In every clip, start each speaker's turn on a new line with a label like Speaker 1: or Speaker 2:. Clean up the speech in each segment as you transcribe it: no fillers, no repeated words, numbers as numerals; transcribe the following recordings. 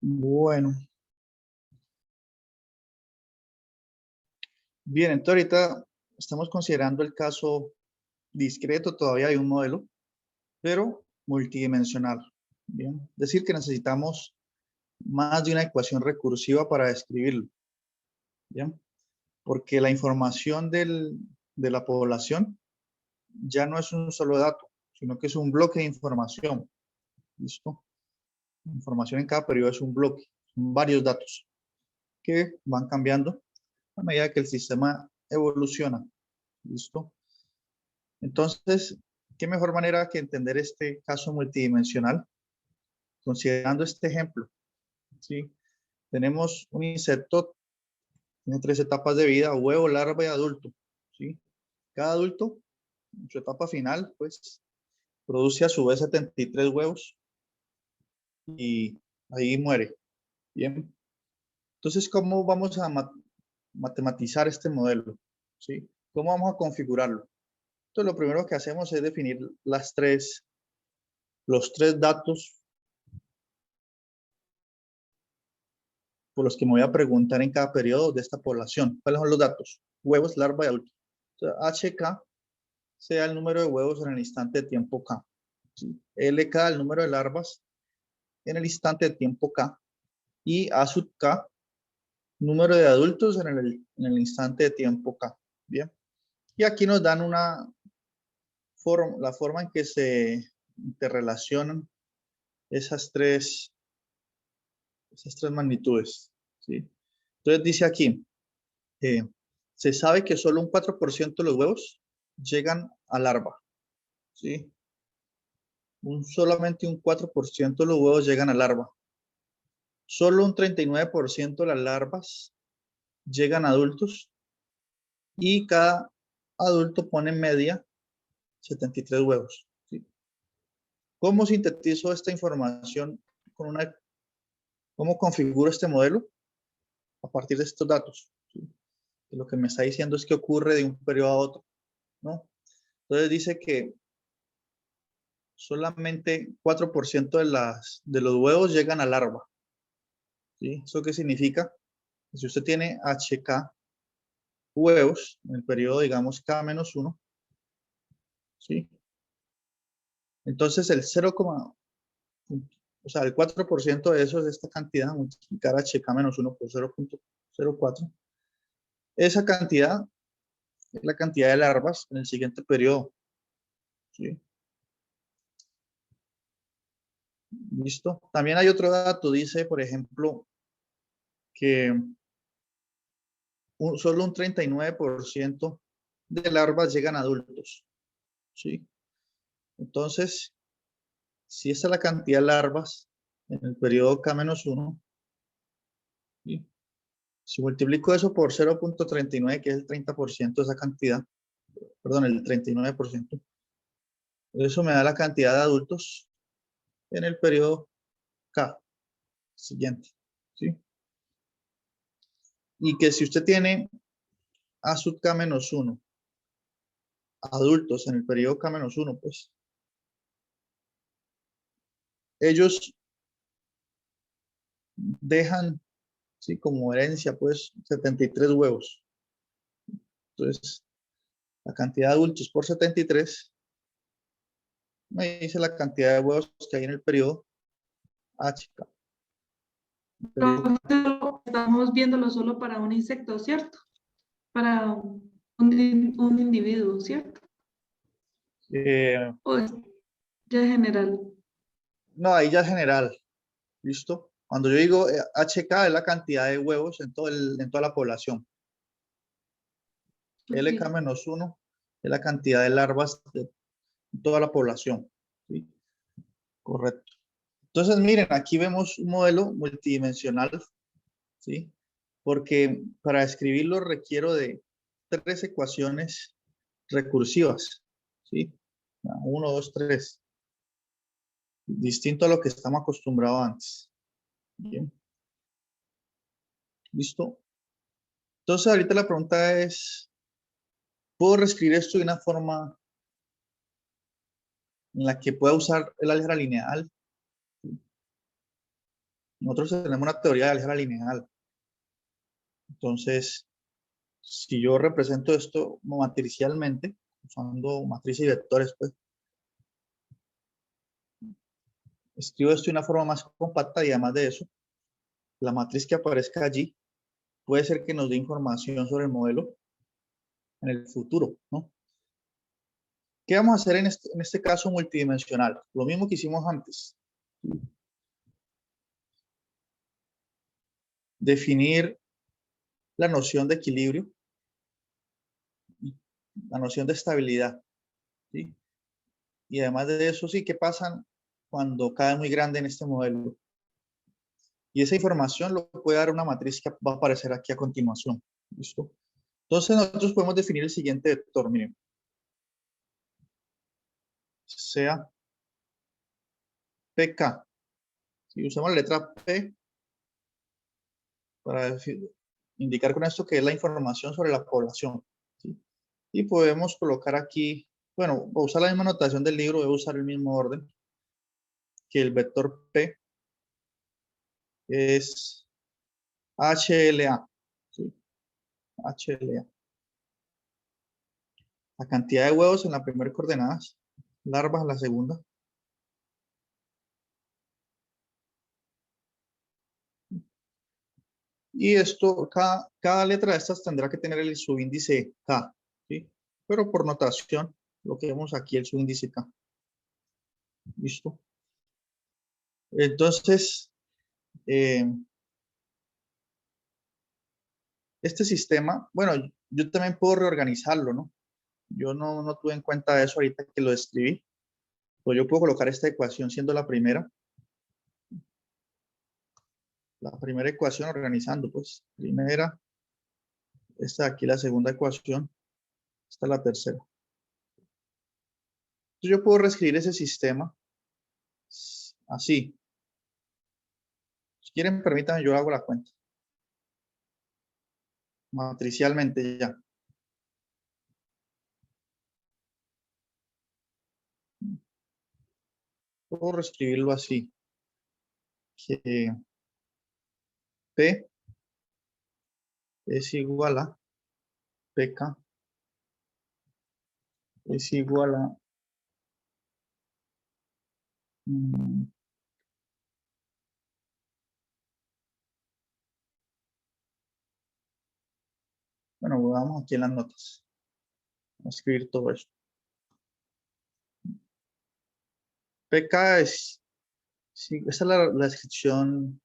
Speaker 1: Bueno, bien, entonces ahorita estamos considerando el caso discreto todavía de un modelo, pero multidimensional. Bien, es decir, que necesitamos más de una ecuación recursiva para describirlo. Bien, porque la información de la población ya no es un solo dato, sino que es un bloque de información. ¿Listo? Información en cada periodo es un bloque, son varios datos que van cambiando a medida que el sistema evoluciona. ¿Listo? Entonces, ¿qué mejor manera que entender este caso multidimensional? Considerando este ejemplo, ¿sí? Tenemos un insecto, tiene 3 etapas de vida: huevo, larva y adulto, ¿sí? Cada adulto, en su etapa final, pues, produce a su vez 73 huevos y ahí muere, ¿bien? Entonces, ¿cómo vamos a matematizar este modelo? ¿Sí? ¿Cómo vamos a configurarlo? Entonces, lo primero que hacemos es definir los tres datos por los que me voy a preguntar en cada periodo de esta población. ¿Cuáles son los datos? Huevos, larva y adulto. Entonces, HK sea el número de huevos en el instante de tiempo K. ¿Sí? LK el número de larvas en el instante de tiempo K. Y A sub K número de adultos en el instante de tiempo K. Bien. Y aquí nos dan la forma en que se interrelacionan esas tres magnitudes. ¿Sí? Entonces dice aquí, se sabe que solo un 4% de los huevos llegan a larva. ¿Sí? Solamente un 4% de los huevos llegan a larva. Solo un 39% de las larvas llegan a adultos y cada adulto pone en media 73 huevos. ¿Sí? ¿Cómo sintetizo esta información? ¿Cómo configuro este modelo? A partir de estos datos. ¿Sí? Lo que me está diciendo es que ocurre de un periodo a otro, ¿no? Entonces dice que solamente 4% de los huevos llegan a larva. ¿Sí? ¿Eso qué significa? Si usted tiene HK huevos en el periodo, digamos, K-1, ¿sí? Entonces el 0, o sea, el 4% de eso es esta cantidad, multiplicar HK-1 por 0.04. Esa cantidad es la cantidad de larvas en el siguiente periodo, ¿sí? ¿Listo? También hay otro dato, dice, por ejemplo, que solo un 39% de larvas llegan a adultos, ¿sí? Entonces, si esta es la cantidad de larvas en el periodo K-1, ¿sí? Si multiplico eso por 0.39, que es el 30% de esa cantidad, perdón, el 39%, eso me da la cantidad de adultos en el periodo K siguiente, ¿sí? Y que si usted tiene A sub K-1 adultos en el periodo K-1, pues ellos dejan, ¿sí? Como herencia, pues 73 huevos. Entonces, la cantidad de adultos por 73 me dice la cantidad de huevos que hay en el periodo HK.
Speaker 2: Estamos viéndolo solo para un insecto, ¿cierto? Para un individuo, ¿cierto? O es ya general.
Speaker 1: No, ahí ya es general. ¿Listo? Cuando yo digo HK es la cantidad de huevos en toda la población.
Speaker 2: Okay.
Speaker 1: LK-1 es la cantidad de larvas de toda la población. ¿Sí? Correcto. Entonces, miren, aquí vemos un modelo multidimensional, ¿sí? Porque para describirlo requiero de 3 ecuaciones recursivas, ¿sí? 1, 2, 3. Distinto a lo que estamos acostumbrados antes. Bien. ¿Listo? Entonces, ahorita la pregunta es, ¿puedo reescribir esto de una forma en la que pueda usar el álgebra lineal. Nosotros tenemos una teoría de álgebra lineal. Entonces, si yo represento esto matricialmente, usando matrices y vectores, pues, escribo esto de una forma más compacta y además de eso, la matriz que aparezca allí puede ser que nos dé información sobre el modelo en el futuro, ¿no? ¿Qué vamos a hacer en este caso multidimensional? Lo mismo que hicimos antes. Definir la noción de equilibrio, la noción de estabilidad, ¿sí? Y además de eso, sí, ¿qué pasa cuando cae muy grande en este modelo? Y esa información lo puede dar una matriz que va a aparecer aquí a continuación. ¿Listo? Entonces nosotros podemos definir el siguiente vector, miren. Sea PK. Si usamos la letra P para indicar con esto que es la información sobre la población, ¿sí? Y podemos colocar aquí, bueno, voy a usar la misma notación del libro, voy a usar el mismo orden, que el vector P es HLA, ¿sí? HLA. La cantidad de huevos en la primera coordenada, larvas en la segunda. Y esto, cada letra de estas tendrá que tener el subíndice K, ¿sí? Pero por notación, lo que vemos aquí, el subíndice K. ¿Listo? Entonces, este sistema, bueno, yo también puedo reorganizarlo, ¿no? Yo no tuve en cuenta eso ahorita que lo escribí. Pues yo puedo colocar esta ecuación siendo la primera ecuación organizando, pues, primera, esta de aquí la segunda ecuación, esta es la tercera. Entonces yo puedo reescribir ese sistema así. Si quieren, permítanme, yo hago la cuenta. Matricialmente ya. Puedo reescribirlo así. Que P es igual a PK es igual a bueno, vamos aquí en las notas. Vamos a escribir todo esto. PK es, sí, esa es la descripción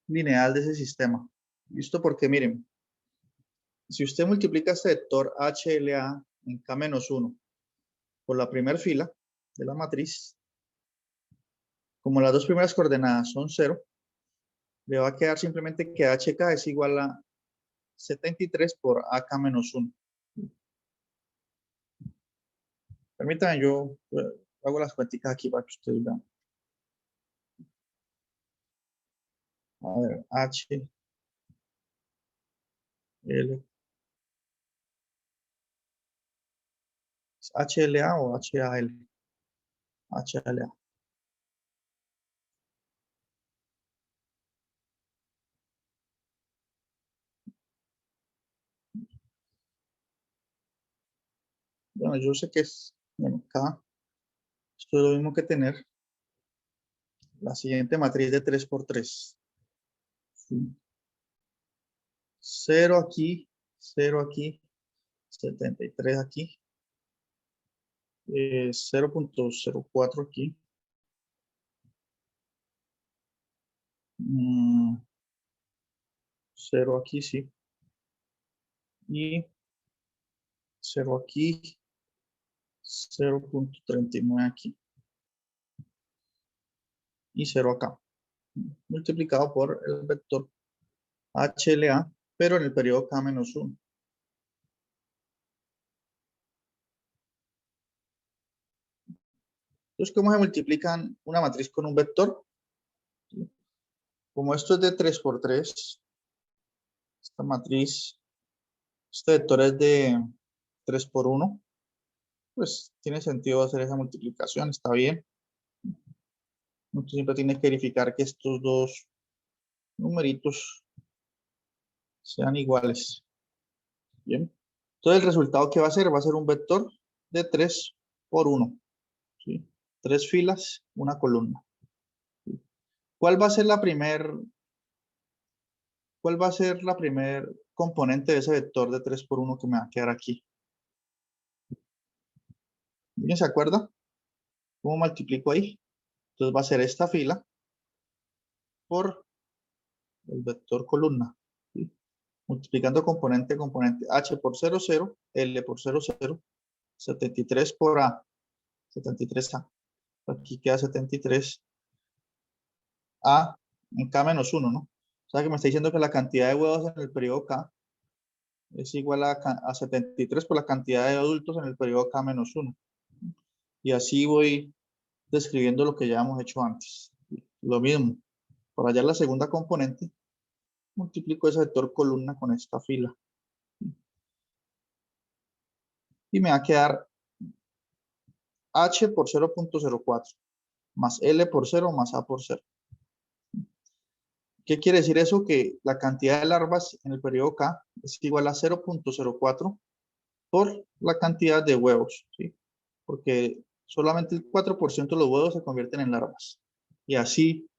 Speaker 1: lineal de ese sistema. ¿Listo? Porque miren, si usted multiplica este vector HLA en K-1 por la primera fila de la matriz, como las dos primeras coordenadas son 0, le va a quedar simplemente que HK es igual a 73 por AK-1. Permítanme, yo hago las cuentas aquí para que ustedes vean. A ver, HLA o HAL. HLA. Bueno, yo sé que es, bueno, K, esto es lo mismo que tener la siguiente matriz de 3 por 3. ¿Sí? 0 aquí, 0 aquí, 73 aquí, 0.04 aquí, 0 aquí, sí, y 0 aquí, 0.39 aquí, y 0 acá, multiplicado por el vector HLA, pero en el periodo K-1. Entonces, ¿cómo se multiplican una matriz con un vector? Como esto es de 3 por 3, esta matriz, este vector es de 3 por 1, pues tiene sentido hacer esa multiplicación, está bien. Usted siempre tiene que verificar que estos dos numeritos sean iguales. Bien. Entonces el resultado que va a ser un vector de 3 por 1. ¿Sí? 3 filas, una columna. ¿Sí? ¿Cuál va a ser la primer componente de ese vector de 3 por 1 que me va a quedar aquí? ¿Alguien se acuerda? ¿Cómo multiplico ahí? Entonces va a ser esta fila por el vector columna. ¿Sí? Multiplicando componente a componente. H por 0, 0. L por 0, 0. 73 por A. 73A. Aquí queda 73. A en K menos 1, ¿no? O sea que me está diciendo que la cantidad de huevos en el periodo K es igual a 73 por la cantidad de adultos en el periodo K menos 1. Y así voy describiendo lo que ya hemos hecho antes. Lo mismo. Para hallar la segunda componente, multiplico ese vector columna con esta fila. Y me va a quedar H por 0.04 más L por 0 más A por 0. ¿Qué quiere decir eso? Que la cantidad de larvas en el periodo K es igual a 0.04 por la cantidad de huevos, ¿sí? Porque solamente el 4% de los huevos se convierten en larvas. Y así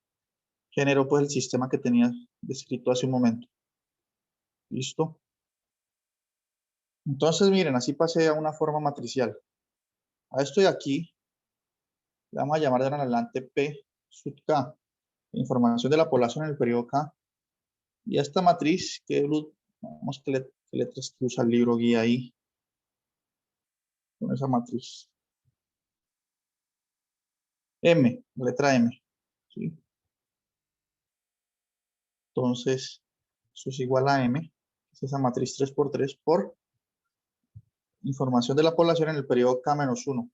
Speaker 1: generó pues el sistema que tenía descrito hace un momento. ¿Listo? Entonces, miren, así pasé a una forma matricial. A esto de aquí, le vamos a llamar de ahora en adelante P sub K, información de la población en el periodo K. Y a esta matriz, vamos que letras que usa el libro guía ahí, con esa matriz. M, letra M. ¿Sí? Entonces, eso es igual a M, es esa matriz 3 por 3 por información de la población en el periodo K-1.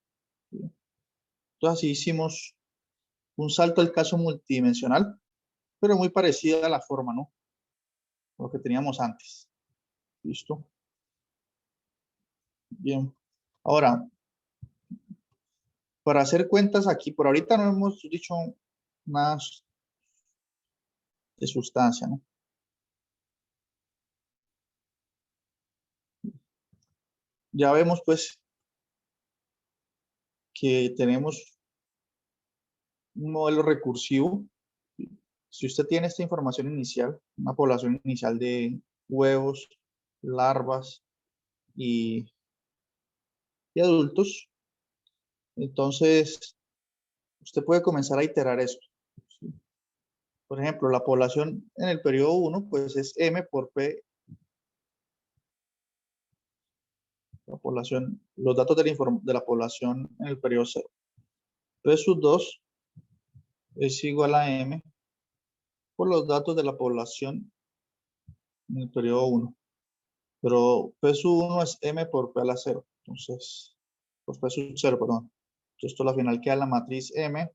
Speaker 1: ¿Sí? Entonces, así hicimos un salto al caso multidimensional, pero muy parecida a la forma, ¿no? Lo que teníamos antes. ¿Listo? Bien. Ahora, para hacer cuentas aquí, por ahorita no hemos dicho nada de sustancia, ¿no? Ya vemos, pues, que tenemos un modelo recursivo. Si usted tiene esta información inicial, una población inicial de huevos, larvas y adultos, entonces usted puede comenzar a iterar esto. ¿Sí? Por ejemplo, la población en el periodo 1, pues es M por P. La población, los datos de la población en el periodo 0. P sub 2 es igual a M por los datos de la población en el periodo 1. Pero P sub 1 es M por P a la 0. Entonces, pues P sub 0, perdón. Entonces, esto al final queda la matriz M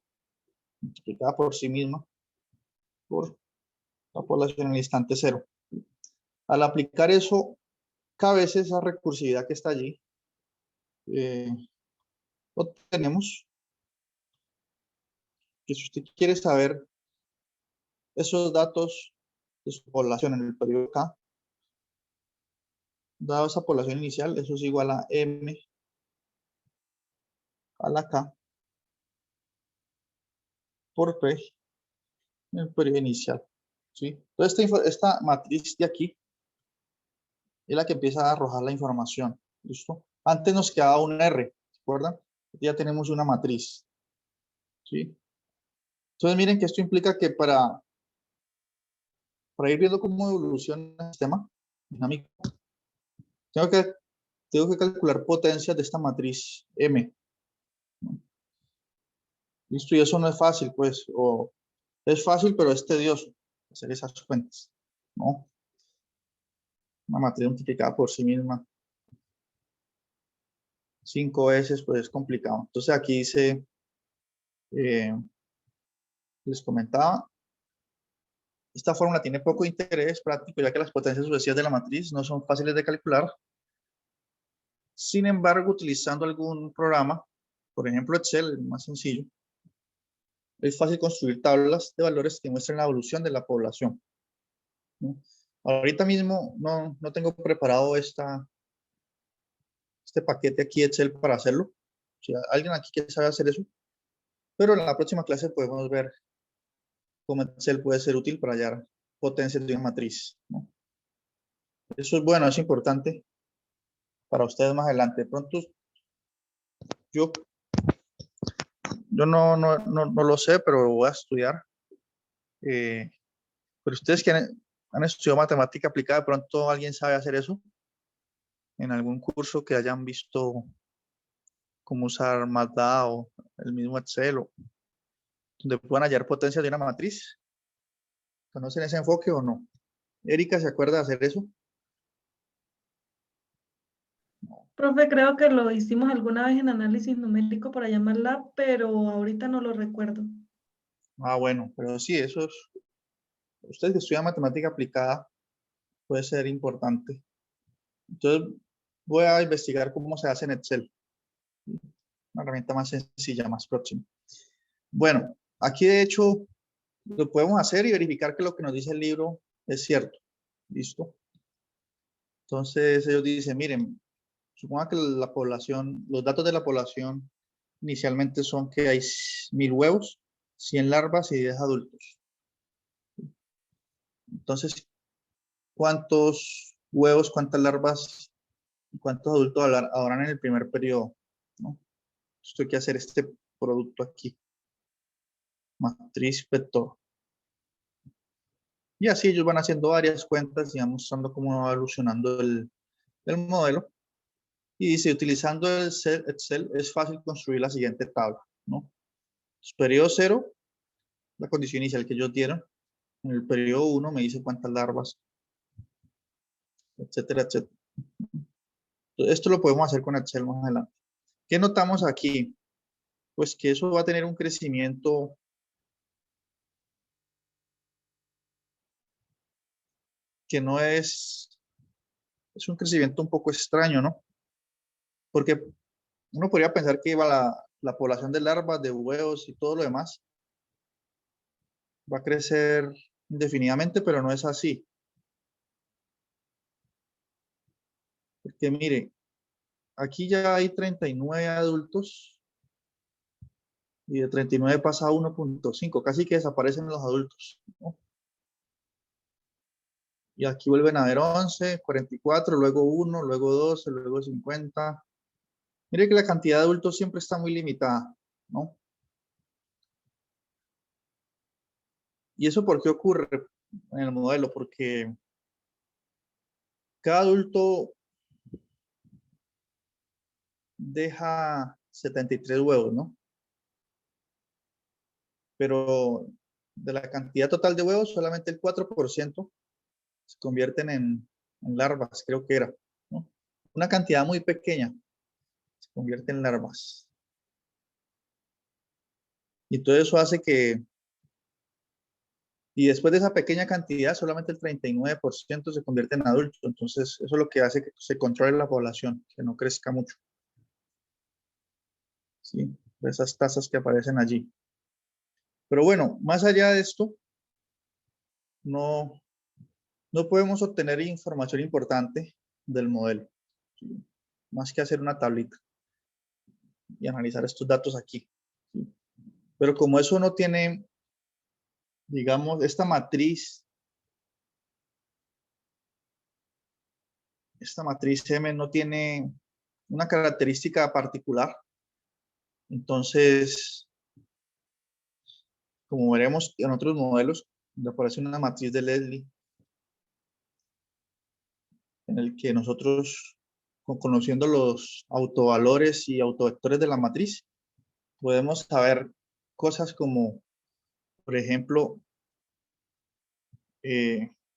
Speaker 1: multiplicada por sí misma por la población en el instante 0. Al aplicar eso, cada vez esa recursividad que está allí, obtenemos que si usted quiere saber esos datos de su población en el periodo K, dado esa población inicial, eso es igual a M a la K por P en el periodo inicial. ¿Sí? Entonces, esta matriz de aquí es la que empieza a arrojar la información. ¿Listo? Antes nos quedaba un R, ¿se acuerdan? Ya tenemos una matriz. ¿Sí? Entonces, miren que esto implica que para ir viendo cómo evoluciona el sistema dinámico, tengo que calcular potencias de esta matriz M. ¿Listo? Y eso no es fácil, pues, o es fácil, pero es tedioso hacer esas cuentas, ¿no? Una matriz multiplicada por sí misma 5 veces, pues es complicado. Entonces aquí dice, les comentaba, esta fórmula tiene poco interés práctico, ya que las potencias sucesivas de la matriz no son fáciles de calcular. Sin embargo, utilizando algún programa, por ejemplo Excel, el más sencillo, es fácil construir tablas de valores que muestren la evolución de la población, ¿no? Ahorita mismo no tengo preparado este paquete aquí Excel para hacerlo. Si alguien aquí que sabe hacer eso, pero en la próxima clase podemos ver cómo Excel puede ser útil para hallar potencias de una matriz, ¿no? Eso es bueno, es importante para ustedes más adelante. De pronto, yo no lo sé, pero lo voy a estudiar. Pero ustedes que han estudiado matemática aplicada, de pronto alguien sabe hacer eso en algún curso que hayan visto cómo usar MATLAB o el mismo Excel, o donde puedan hallar potencias de una matriz. ¿Conocen ese enfoque o no? Erika, ¿se acuerda de hacer eso?
Speaker 2: Profe, creo que lo hicimos alguna vez en análisis numérico para llamarla, pero ahorita no lo recuerdo.
Speaker 1: Ah, bueno, pero sí, eso es, ustedes que estudian matemática aplicada puede ser importante. Entonces, voy a investigar cómo se hace en Excel. Una herramienta más sencilla, más próxima. Bueno, aquí de hecho lo podemos hacer y verificar que lo que nos dice el libro es cierto. ¿Listo? Entonces ellos dicen, miren, suponga que la población, los datos de la población inicialmente son que hay 1000 huevos, 100 larvas y 10 adultos. Entonces, ¿cuántos huevos, cuántas larvas y cuántos adultos habrán en el primer periodo, ¿no? Esto hay que hacer este producto aquí. Matriz vector. Y así ellos van haciendo varias cuentas y van mostrando cómo va evolucionando el modelo. Y dice, utilizando el Excel es fácil construir la siguiente tabla, ¿no? Periodo 0, la condición inicial que ellos dieron. En el periodo 1 me dice cuántas larvas, etcétera, etcétera. Esto lo podemos hacer con Excel más adelante. ¿Qué notamos aquí? Pues que eso va a tener un crecimiento que no es un crecimiento un poco extraño, ¿no? Porque uno podría pensar que iba la población de larvas, de huevos y todo lo demás va a crecer indefinidamente, pero no es así. Porque mire, aquí ya hay 39 adultos y de 39 pasa a 1.5, casi que desaparecen los adultos, ¿no? Y aquí vuelven a haber 11, 44, luego 1, luego 12, luego 50. Mire que la cantidad de adultos siempre está muy limitada, ¿no? ¿Y eso por qué ocurre en el modelo? Porque cada adulto deja 73 huevos, ¿no? Pero de la cantidad total de huevos, solamente el 4% se convierten en larvas, creo que era, ¿no? Una cantidad muy pequeña se convierte en larvas. Y todo eso hace que, y después de esa pequeña cantidad, solamente el 39% se convierte en adultos. Entonces, eso es lo que hace que se controle la población, que no crezca mucho. ¿Sí? Esas tasas que aparecen allí. Pero bueno, más allá de esto, no podemos obtener información importante del modelo, ¿sí? Más que hacer una tablita y analizar estos datos aquí, ¿sí? Pero como eso no tiene, digamos, esta matriz M no tiene una característica particular, entonces, como veremos en otros modelos, donde aparece una matriz de Leslie, en el que nosotros, conociendo los autovalores y autovectores de la matriz, podemos saber cosas como, por ejemplo,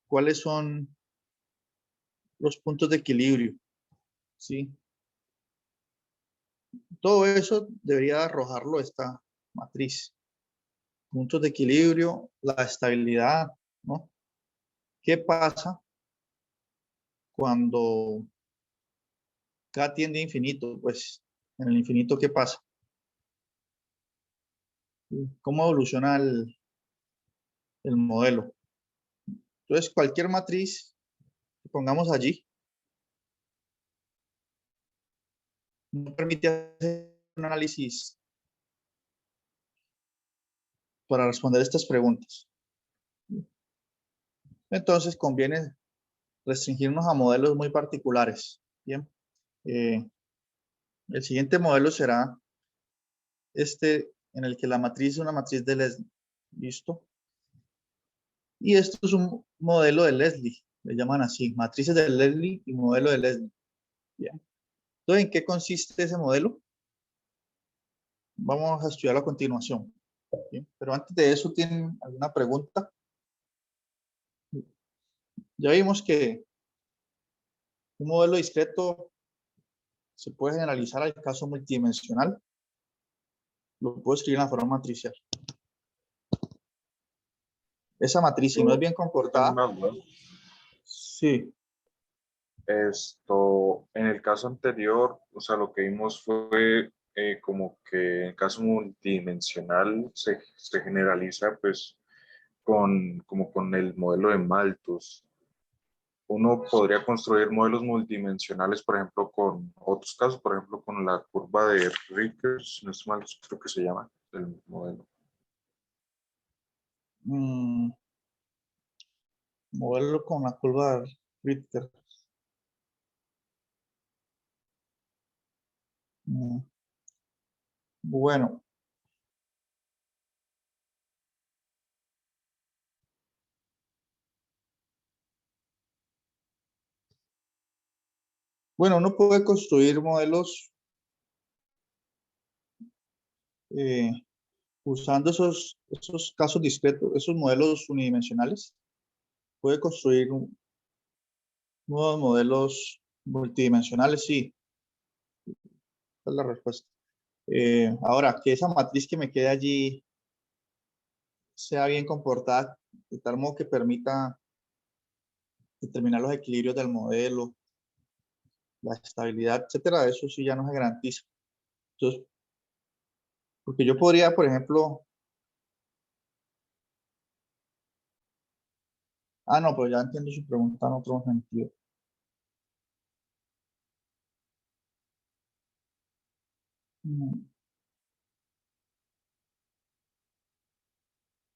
Speaker 1: cuáles son los puntos de equilibrio, ¿sí? Todo eso debería arrojarlo esta matriz. Puntos de equilibrio, la estabilidad, ¿no? ¿Qué pasa cuando K tiende a infinito, pues en el infinito, ¿qué pasa? ¿Cómo evoluciona el modelo? Entonces, cualquier matriz que pongamos allí no permite hacer un análisis para responder estas preguntas. Entonces, conviene restringirnos a modelos muy particulares. Bien. El siguiente modelo será este, en el que la matriz es una matriz de Leslie. ¿Listo? Y esto es un modelo de Leslie, le llaman así, matrices de Leslie y modelo de Leslie. Bien. Entonces, ¿en qué consiste ese modelo? Vamos a estudiarlo a continuación. Bien. Pero antes de eso, ¿tienen alguna pregunta? Ya vimos que un modelo discreto se puede generalizar al caso multidimensional. Lo puedo escribir en la forma matricial. Esa matriz, si no es bien
Speaker 3: Tengo
Speaker 1: comportada,
Speaker 3: una duda.
Speaker 1: sí.
Speaker 3: En el caso anterior, o sea, lo que vimos fue como que el caso multidimensional se generaliza pues como con el modelo de Malthus. Uno podría construir modelos multidimensionales, por ejemplo, con otros casos, por ejemplo, con la curva de Rickers, no es mal, creo que se llama el modelo.
Speaker 1: Modelo con la curva de Richter. Bueno, uno puede construir modelos usando esos casos discretos, esos modelos unidimensionales. Puede construir nuevos modelos multidimensionales, sí. Esa es la respuesta. Ahora, que esa matriz que me quede allí sea bien comportada, de tal modo que permita determinar los equilibrios del modelo, la estabilidad, etcétera, eso sí ya no se garantiza. Entonces, porque yo podría, por ejemplo, no, pero ya entiendo su pregunta en otro sentido.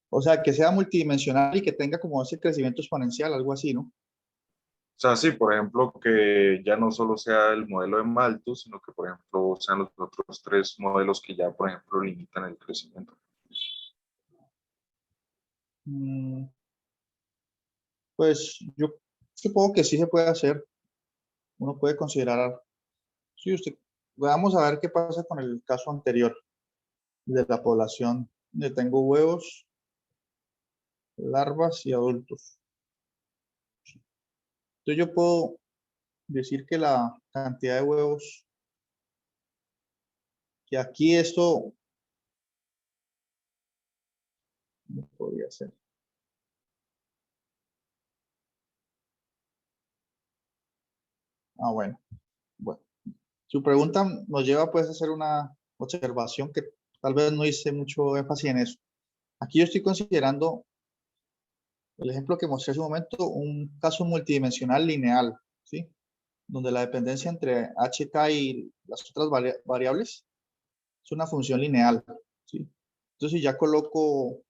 Speaker 1: O sea, que sea multidimensional y que tenga como ese crecimiento exponencial, algo así, ¿no?
Speaker 3: O sea, sí, por ejemplo, que ya no solo sea el modelo de Malthus, sino que, por ejemplo, sean los otros tres modelos que ya, por ejemplo, limitan el crecimiento.
Speaker 1: Mm, Pues yo supongo que sí se puede hacer. Uno puede considerar, sí, vamos a ver qué pasa con el caso anterior de la población. Donde tengo huevos, larvas y adultos. Entonces yo puedo decir que la cantidad de huevos, que aquí esto no podría ser. Bueno. Bueno, su pregunta nos lleva pues a hacer una observación que tal vez no hice mucho énfasis en eso. Aquí yo estoy considerando el ejemplo que mostré hace un momento, un caso multidimensional lineal, ¿sí? Donde la dependencia entre HK y las otras variables es una función lineal, ¿sí? Entonces, si ya coloco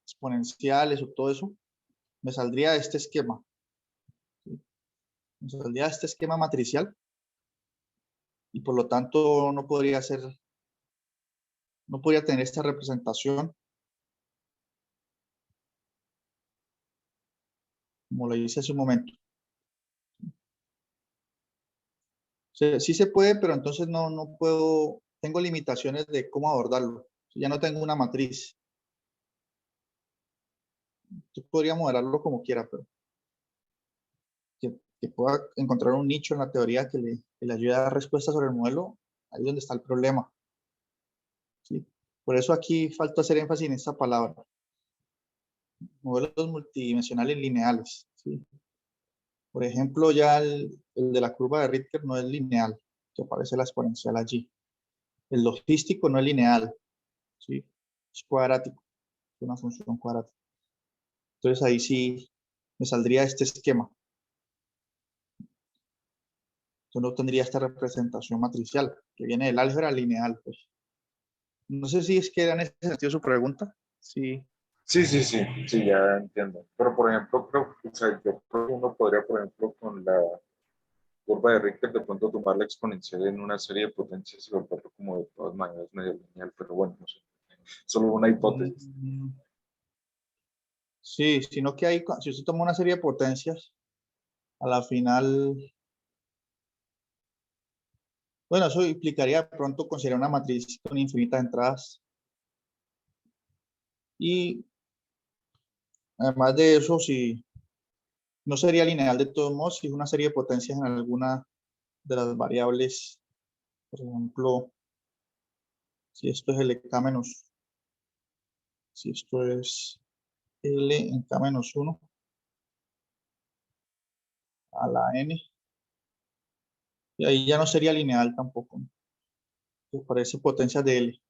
Speaker 1: exponenciales o todo eso, me saldría este esquema, ¿sí? Me saldría este esquema matricial y por lo tanto no podría tener esta representación como lo hice hace un momento. Sí se puede, pero entonces no puedo, tengo limitaciones de cómo abordarlo. Ya no tengo una matriz. Yo podría modelarlo como quiera, pero que pueda encontrar un nicho en la teoría que le ayude a dar respuestas sobre el modelo, ahí es donde está el problema. ¿Sí? Por eso aquí falta hacer énfasis en esta palabra. Modelos multidimensionales lineales. ¿Sí? Por ejemplo, ya el de la curva de Richter no es lineal, que aparece la exponencial allí. El logístico no es lineal, ¿sí? Es cuadrático, es una función cuadrática. Entonces ahí sí me saldría este esquema. Yo no tendría esta representación matricial que viene del álgebra lineal. Pues. No sé si es que era en ese sentido su pregunta. Sí.
Speaker 3: Sí, sí, sí, sí, ya entiendo. Pero, por ejemplo, creo, o sea, yo creo que uno podría, por ejemplo, con la curva de Richter, de pronto tomar la exponencial en una serie de potencias y volverlo como de todas maneras medio lineal, pero bueno, no sé. Solo una hipótesis.
Speaker 1: Sí, sino que hay, si usted toma una serie de potencias, a la final, bueno, eso implicaría de pronto considerar una matriz con infinitas entradas. Y además de eso, si no sería lineal de todos modos, si es una serie de potencias en alguna de las variables, por ejemplo, si esto es LK menos, si esto es L en K menos 1 a la N, y ahí ya no sería lineal tampoco, ¿no? Pues parece potencias de L.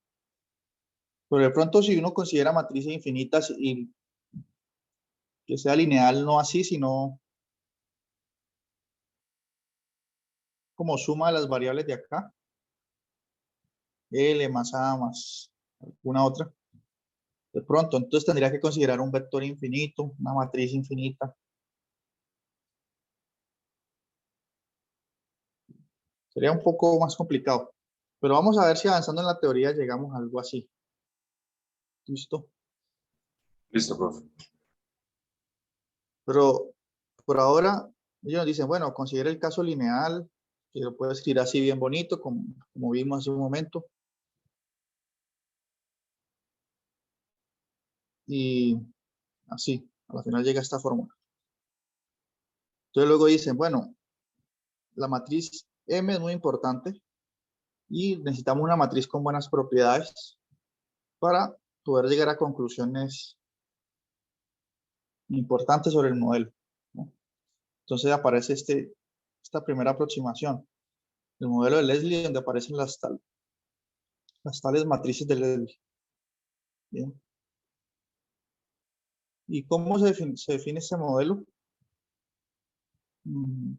Speaker 1: Pero de pronto si uno considera matrices infinitas y que sea lineal, no así, sino como suma de las variables de acá, L más A más alguna otra, de pronto, entonces tendría que considerar un vector infinito, una matriz infinita. Sería un poco más complicado. Pero vamos a ver si avanzando en la teoría llegamos a algo así. ¿Listo?
Speaker 3: Listo, profe.
Speaker 1: Pero por ahora, ellos nos dicen, bueno, considera el caso lineal, que lo puedes escribir así bien bonito, como vimos hace un momento. Y así, a la final llega esta fórmula. Entonces luego dicen, bueno, la matriz M es muy importante y necesitamos una matriz con buenas propiedades para poder llegar a conclusiones importantes sobre el modelo, ¿no? Entonces aparece esta primera aproximación, el modelo de Leslie, donde aparecen las tales matrices de Leslie. ¿Bien? ¿Y cómo se define este modelo? Mm,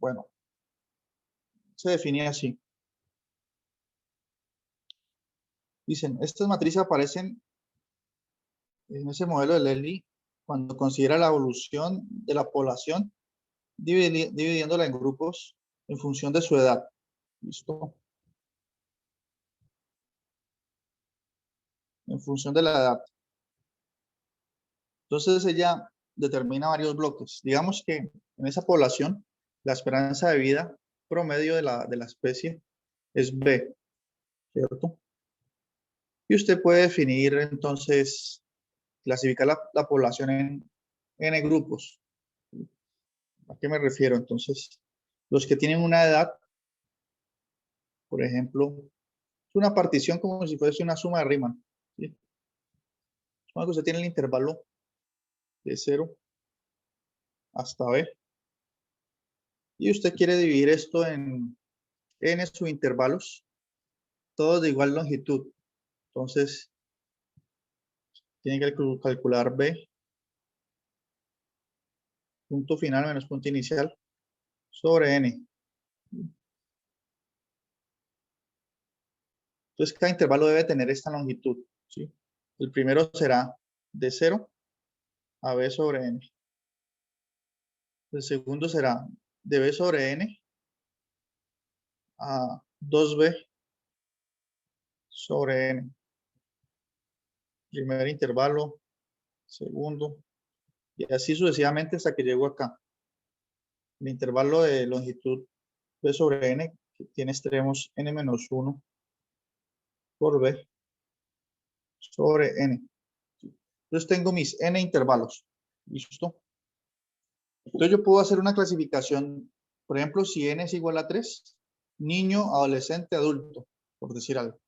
Speaker 1: Bueno, se define así. Dicen, estas matrices aparecen en ese modelo de Leslie cuando considera la evolución de la población dividiéndola en grupos en función de su edad. ¿Listo? En función de la edad. Entonces ella determina varios bloques. Digamos que en esa población la esperanza de vida promedio de la especie es B, ¿cierto? Y usted puede definir entonces, clasificar la población en N grupos. ¿A qué me refiero? Entonces, los que tienen una edad, por ejemplo, es una partición como si fuese una suma de Riemann, ¿sí? Cuando usted tiene el intervalo de 0 hasta B, y usted quiere dividir esto en N subintervalos, todos de igual longitud. Entonces, tiene que calcular B, punto final menos punto inicial, sobre N. Entonces, cada intervalo debe tener esta longitud, ¿sí? El primero será de 0 a B sobre N. El segundo será de B sobre N a 2B sobre N. Primer intervalo, segundo, y así sucesivamente hasta que llego acá. El intervalo de longitud B sobre N, que tiene extremos N menos 1 por B sobre N. Entonces tengo mis N intervalos. ¿Listo? Entonces yo puedo hacer una clasificación, por ejemplo, si N es igual a 3, niño, adolescente, adulto, por decir algo.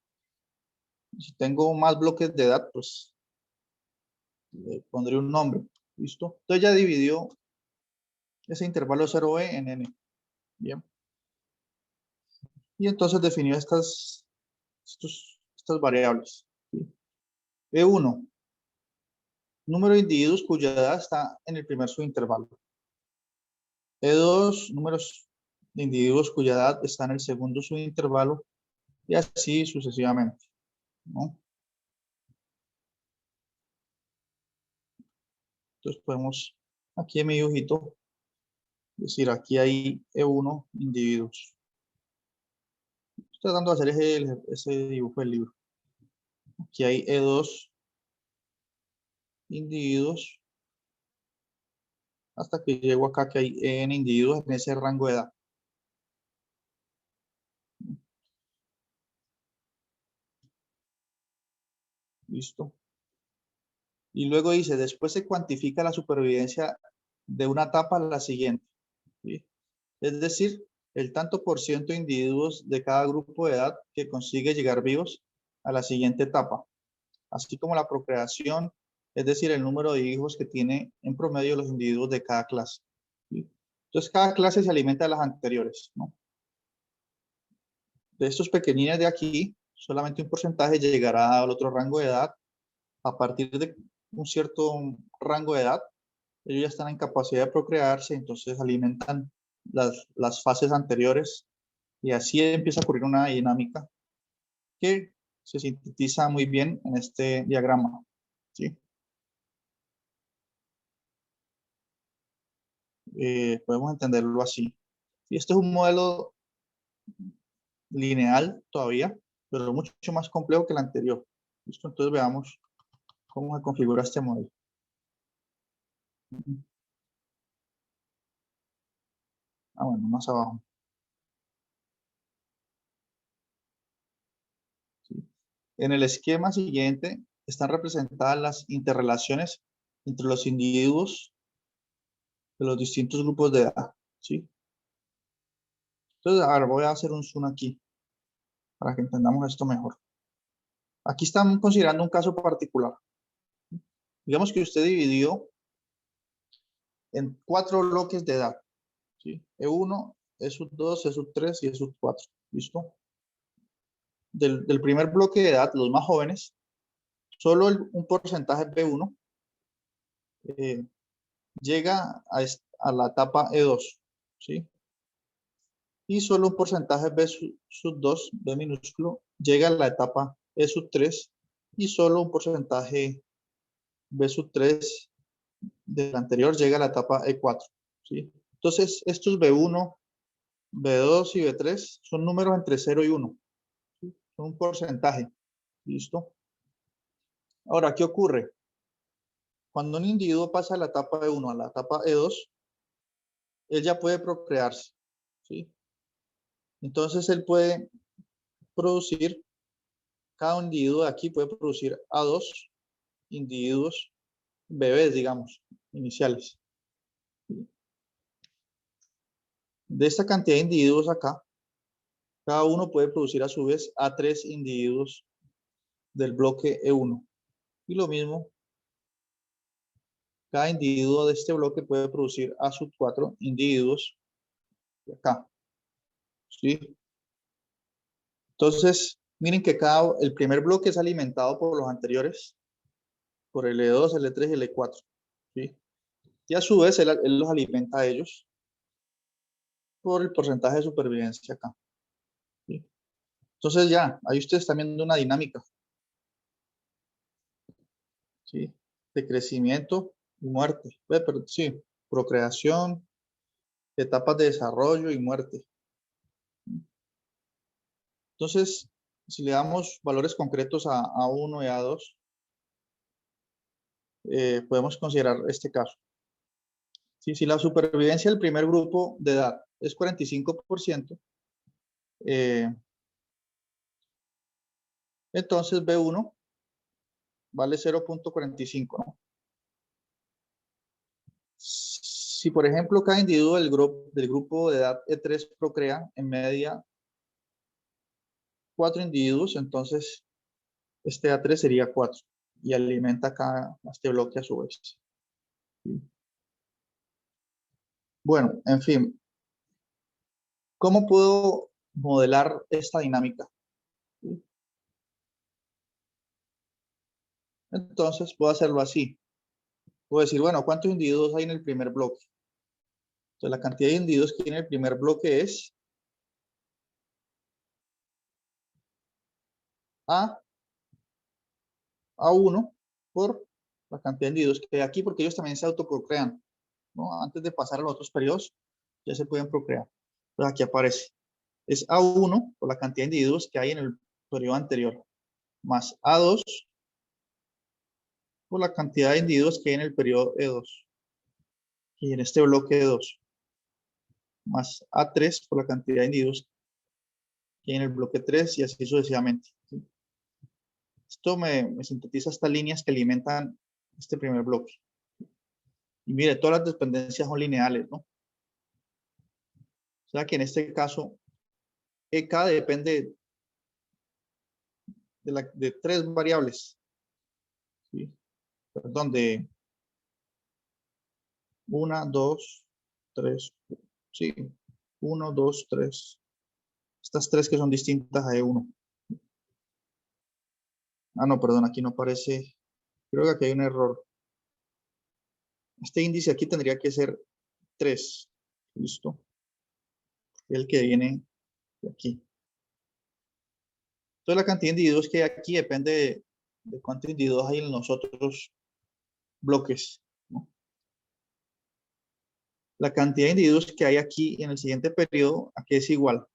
Speaker 1: Si tengo más bloques de edad, pues Le pondré un nombre. ¿Listo? Entonces ya dividió ese intervalo 0b en n. Bien. Y entonces definió estas variables. ¿Sí? E1, número de individuos cuya edad está en el primer subintervalo. E2, números de individuos cuya edad está en el segundo subintervalo, y así sucesivamente, ¿no? Entonces podemos, aquí en mi dibujito, decir, aquí hay E1 individuos. Estoy tratando de hacer ese dibujo del libro. Aquí hay E2 individuos, hasta que llego acá que hay N individuos en ese rango de edad. Listo. Y luego dice, después se cuantifica la supervivencia de una etapa a la siguiente. ¿Sí? Es decir, el tanto por ciento de individuos de cada grupo de edad que consigue llegar vivos a la siguiente etapa, así como la procreación, es decir, el número de hijos que tiene en promedio los individuos de cada clase. ¿Sí? Entonces, cada clase se alimenta de las anteriores, ¿no? De estos pequeñines de aquí, solamente un porcentaje llegará al otro rango de edad. A partir de un cierto rango de edad, ellos ya están en capacidad de procrearse, entonces alimentan las fases anteriores, y así empieza a ocurrir una dinámica que se sintetiza muy bien en este diagrama. ¿Sí? Podemos entenderlo así. Y este es un modelo lineal todavía, pero mucho más complejo que el anterior. ¿Listo? Entonces veamos cómo se configura este modelo. Bueno, más abajo. ¿Sí? En el esquema siguiente están representadas las interrelaciones entre los individuos de los distintos grupos de edad. ¿Sí? Entonces, ahora voy a hacer un zoom aquí para que entendamos esto mejor. Aquí estamos considerando un caso particular. Digamos que usted dividió en 4 bloques de edad. ¿Sí? E1, E2, E3 y E4. ¿Listo? Del primer bloque de edad, los más jóvenes, solo un porcentaje B1 llega a la etapa E2. ¿Sí? Y solo un porcentaje B2, B minúsculo, llega a la etapa E3, y solo un porcentaje B3 del anterior llega a la etapa E4. ¿Sí? Entonces, estos B1, B2 y B3 son números entre 0 y 1. ¿Sí? Son un porcentaje. ¿Listo? Ahora, ¿qué ocurre? Cuando un individuo pasa de la etapa E1 a la etapa E2, él ya puede procrearse. ¿Sí? Entonces, él puede producir, cada individuo de aquí puede producir a 2 individuos, bebés, digamos, iniciales. De esta cantidad de individuos acá, cada uno puede producir a su vez a 3 individuos del bloque E1. Y lo mismo, cada individuo de este bloque puede producir a sus 4 individuos de acá. ¿Sí? Entonces, miren que el primer bloque es alimentado por los anteriores, por el E2, el E3 y el E4. ¿Sí? Y a su vez, él los alimenta a ellos por el porcentaje de supervivencia acá. ¿Sí? Entonces ya, ahí ustedes están viendo una dinámica. ¿Sí? De crecimiento y muerte. Pero sí, procreación, etapas de desarrollo y muerte. Entonces, si le damos valores concretos a A1 y A2, podemos considerar este caso. ¿Sí? Si la supervivencia del primer grupo de edad es 45%, entonces B1 vale 0.45, ¿no? Si, por ejemplo, cada individuo del grupo de edad E3 procrea en media 4 individuos, entonces este A3 sería 4. y alimenta acá a este bloque a su vez. ¿Sí? Bueno, en fin, ¿cómo puedo modelar esta dinámica? ¿Sí? Entonces puedo hacerlo así. Puedo decir, bueno, ¿cuántos individuos hay en el primer bloque? Entonces la cantidad de individuos que hay en el primer bloque es A1 por la cantidad de individuos que hay aquí, porque ellos también se autoprocrean, ¿no? Antes de pasar a los otros periodos, ya se pueden procrear. Entonces aquí aparece, es A1 por la cantidad de individuos que hay en el periodo anterior, más A2 por la cantidad de individuos que hay en el periodo E2, y en este bloque E2, más A3 por la cantidad de individuos que hay en el bloque 3 y así sucesivamente. ¿Sí? Esto me sintetiza estas líneas que alimentan este primer bloque. Y mire, todas las dependencias son lineales, ¿no? O sea que en este caso, EK depende de tres variables. ¿Sí? Perdón, de 1, 2, 3. Sí, 1, 2, 3. Estas tres que son distintas a E1. Ah, no, perdón, aquí no aparece. Creo que aquí hay un error. Este índice aquí tendría que ser 3. Listo. El que viene de aquí. Entonces la cantidad de individuos que hay aquí depende de cuántos individuos hay en los otros bloques, ¿no? La cantidad de individuos que hay aquí en el siguiente periodo, aquí es igual.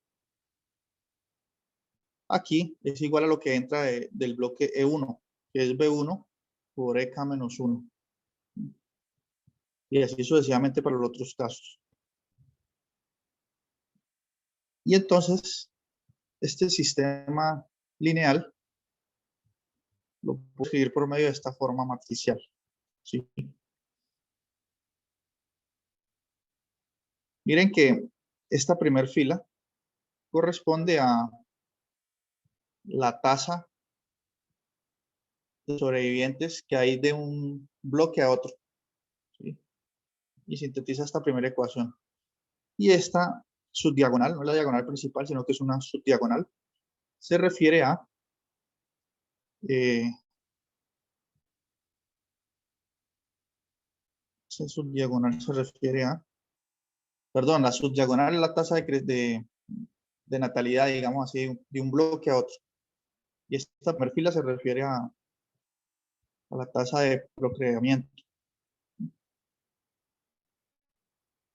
Speaker 1: Aquí es igual a lo que entra del bloque E1, que es B1 por EK menos 1. Y así sucesivamente para los otros casos. Y entonces, este sistema lineal lo puedo escribir por medio de esta forma matricial. ¿Sí? Miren que esta primer fila corresponde a la tasa de sobrevivientes que hay de un bloque a otro. ¿Sí? Y sintetiza esta primera ecuación. Y esta subdiagonal, no es la diagonal principal, sino que es una subdiagonal, se refiere a esa subdiagonal se refiere a, perdón, la subdiagonal es la tasa de natalidad, digamos así, de un bloque a otro. Y esta primer fila se refiere a la tasa de procreamiento.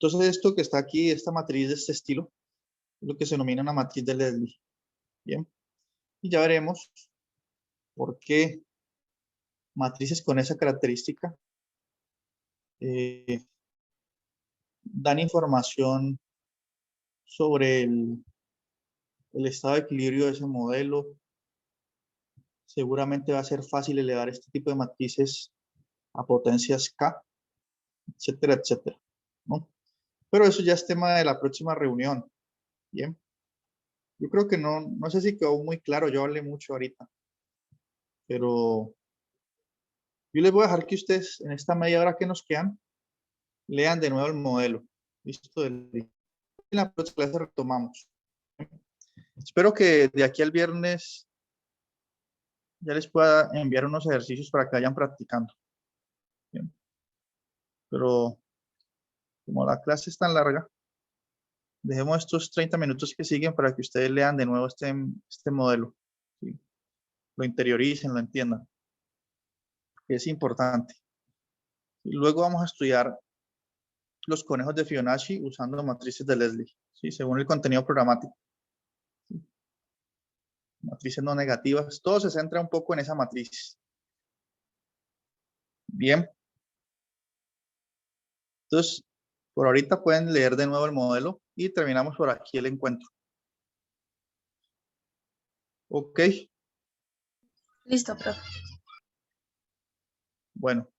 Speaker 1: Entonces, esto que está aquí, esta matriz de este estilo, es lo que se denomina una matriz de Leslie. Bien. Y ya veremos por qué matrices con esa característica dan información sobre el estado de equilibrio de ese modelo. Seguramente va a ser fácil elevar este tipo de matrices a potencias K, etcétera, etcétera, ¿no? Pero eso ya es tema de la próxima reunión. Bien. Yo creo que no sé si quedó muy claro, yo hablé mucho ahorita, pero yo les voy a dejar que ustedes en esta media hora que nos quedan, lean de nuevo el modelo. Listo. En la próxima clase retomamos. Espero que de aquí al viernes ya les pueda enviar unos ejercicios para que vayan practicando. Bien. Pero como la clase es tan larga, dejemos estos 30 minutos que siguen para que ustedes lean de nuevo este modelo. ¿Sí? Lo interioricen, lo entiendan. Es importante. Y luego vamos a estudiar los conejos de Fibonacci usando matrices de Leslie, ¿sí? Según el contenido programático. ¿Sí? Matrices no negativas. Todo se centra un poco en esa matriz. Bien. Entonces, por ahorita pueden leer de nuevo el modelo y terminamos por aquí el encuentro. Ok.
Speaker 4: Listo, profe.
Speaker 1: Bueno.